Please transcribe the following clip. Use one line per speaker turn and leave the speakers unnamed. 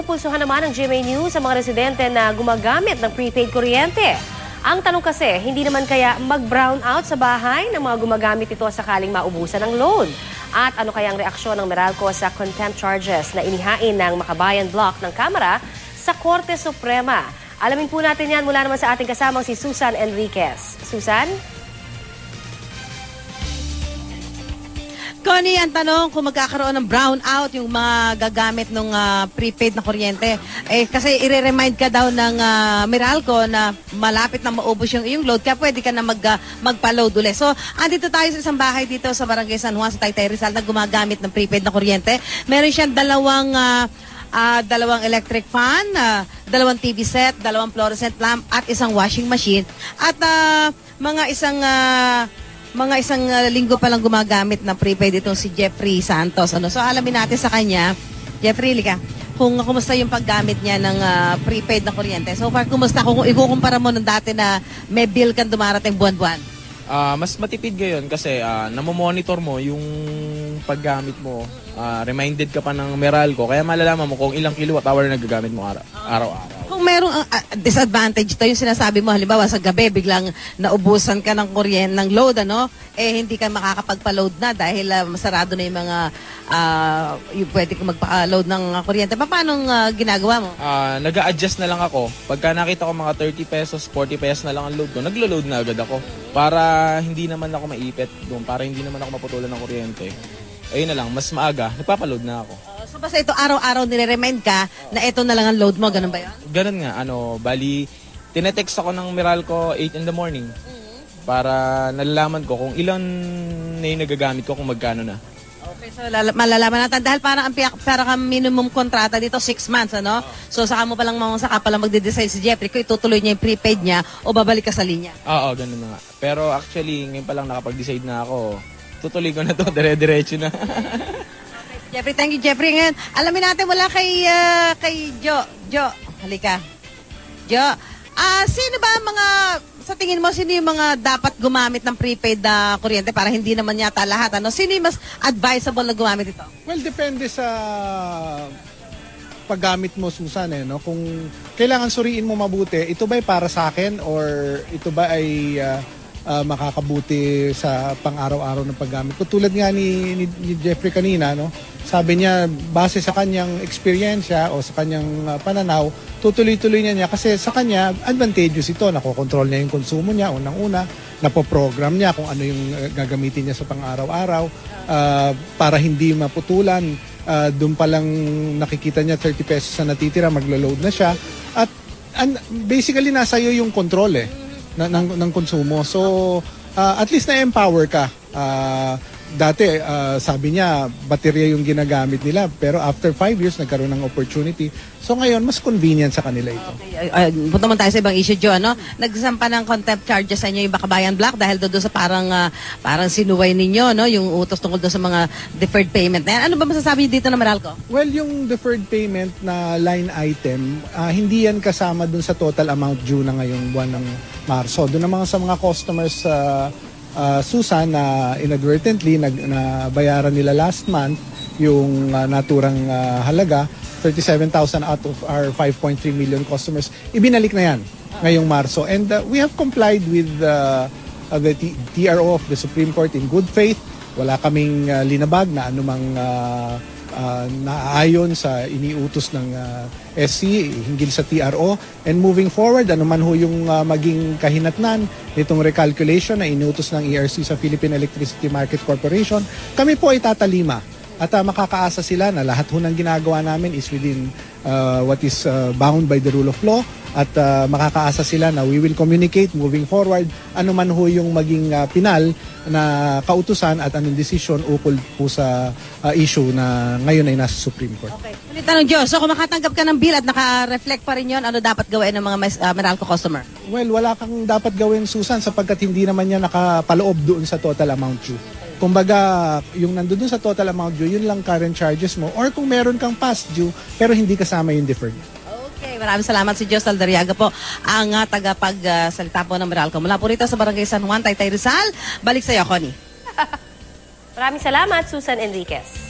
pinupulsuhan naman ng GMA News sa mga residente na gumagamit ng prepaid kuryente. Ang tanong kasi, hindi naman kaya mag-brown out sa bahay ng mga gumagamit ito sakaling maubusan ng load? At ano kaya ang reaksyon ng Meralco sa contempt charges na inihain ng Makabayan Block ng Kamara sa Korte Suprema? Alamin po natin yan mula naman sa ating kasamang si Susan Enriquez. Susan?
Connie, ang tanong kung magkakaroon ng brownout yung mga gagamit ng prepaid na kuryente. Kasi i-remind ka daw ng Meralco na malapit na maubos yung iyong load, kaya pwede ka na magpa-load ulit. So, andito tayo sa isang bahay dito sa Barangay San Juan, sa Taytay Rizal, na gumagamit ng prepaid na kuryente. Meron siyang dalawang electric fan, dalawang TV set, dalawang fluorescent lamp, at isang washing machine. At mga isang linggo pa lang gumagamit ng prepaid itong si Jeffrey Santos. So alamin natin sa kanya, Jeffrey, lika, kung kumusta yung paggamit niya ng prepaid na kuryente. So far, kumusta kung ikukumpara mo ng dati na may bill kang dumarating buwan-buwan?
Mas matipid ngayon kasi namomonitor mo yung paggamit mo. Reminded ka pa ng Meralco, kaya malalaman mo kung ilang kilowatt hour na nagagamit mo araw-araw.
Kung merong disadvantage to, yung sinasabi mo, halimbawa sa gabi, biglang naubusan ka ng kuryente, ng load, hindi ka makakapagpa-load na dahil masarado na yung mga yung pwede ka magpa-load ng kuryente. Paano ginagawa mo?
Nag-a-adjust na lang ako. Pagka nakita ko mga 30 pesos, 40 pesos na lang ang load ko, naglo-load na agad ako. Para hindi naman ako maipit doon, para hindi naman ako maputulan ng kuryente. Ayun na lang, mas maaga, nagpapaload na ako.
So basta ito araw-araw nire-remind ka na ito na lang ang load mo, ganun ba yun?
Ganun nga, bali, tinetext ako ng Meralco 8 in the morning para nalalaman ko kung ilan na yung nagagamit ko, kung magkano na.
Okay, so malalaman natin dahil parang ang minimum kontrata dito 6 months, So saka mo palang magde-decide si Jeffrey kung itutuloy niya yung prepaid niya o babalik ka sa linya.
Oo, ganun na nga. Pero actually, ngayon pa lang nakapag-decide na ako, tutuloy ko na to, dire-diretso na.
Jeffrey, thank you, Jeffrey. Ngayon, alamin natin wala kay Jo. Jo, halika. Jo, sino ba sa tingin mo, sino yung mga dapat gumamit ng prepaid na kuryente para hindi naman yata lahat? Sino yung mas advisable na gumamit ito?
Well, depende sa paggamit mo, Susan. Kung kailangan suriin mo mabuti, ito ba ay para sa akin or ito ba ay makakabuti sa pang-araw-araw ng paggamit ko. Tulad nga ni Jeffrey kanina, sabi niya, base sa kanyang eksperyensya o sa kanyang pananaw, tutuloy-tuloy niya kasi sa kanya, advantageous ito. Nakokontrol niya yung konsumo niya, unang-una, napoprogram niya kung ano yung gagamitin niya sa pang-araw-araw para hindi maputulan. Doon pa lang nakikita niya 30 pesos na natitira, maglo-load na siya. At basically, nasa iyo yung control ng konsumo. So, at least na-empower ka. Dati, sabi niya, baterya yung ginagamit nila. Pero after 5 years, nagkaroon ng opportunity. So ngayon, mas convenient sa kanila ito.
Okay. Punta naman tayo sa ibang issue, Jo. Nagsampa ng contempt charges sa inyo yung Makabayan Block dahil doon sa parang sinuway ninyo, yung utos tungkol doon sa mga deferred payment na yan. Ano ba masasabi niyo dito na Meralco?
Well, yung deferred payment na line item, hindi yan kasama doon sa total amount due na ngayong buwan ng Marso. Doon naman sa mga customers Susan, na inadvertently na bayaran nila last month yung naturang halaga, 37,000 out of our 5.3 million customers, ibinalik na yan ngayong Marso. And we have complied with the TRO of the Supreme Court in good faith. Wala kaming linabag na anumang naaayon sa iniutos ng SC hinggil sa TRO. And moving forward, anuman ho yung maging kahinatnan nitong recalculation na inutos ng ERC sa Philippine Electricity Market Corporation, kami po ay tatalima. At makakaasa sila na lahat ho ng ginagawa namin is within what is bound by the rule of law. At makakaasa sila na we will communicate moving forward ano man ho yung maging pinal na kautusan at anong decision ukol po sa issue na ngayon ay nasa Supreme Court.
Okay. Ulit tanong, Jo. So kung makatanggap ka ng bill at naka-reflect pa rin yun, ano dapat gawin ng mga Meralco customer?
Well, wala kang dapat gawin, Susan, sapagkat hindi naman yan nakapaloob doon sa total amount due. Kumbaga, yung nandun sa total amount due, yun lang current charges mo. Or kung meron kang past due, pero hindi kasama yung deferred.
Okay, maraming salamat si Jo Saldariaga po, ang tagapagsalita po ng Meralco. Mula po rito sa Barangay San Juan, Taytay Rizal. Balik sa iyo, Connie.
Maraming salamat, Susan Enriquez.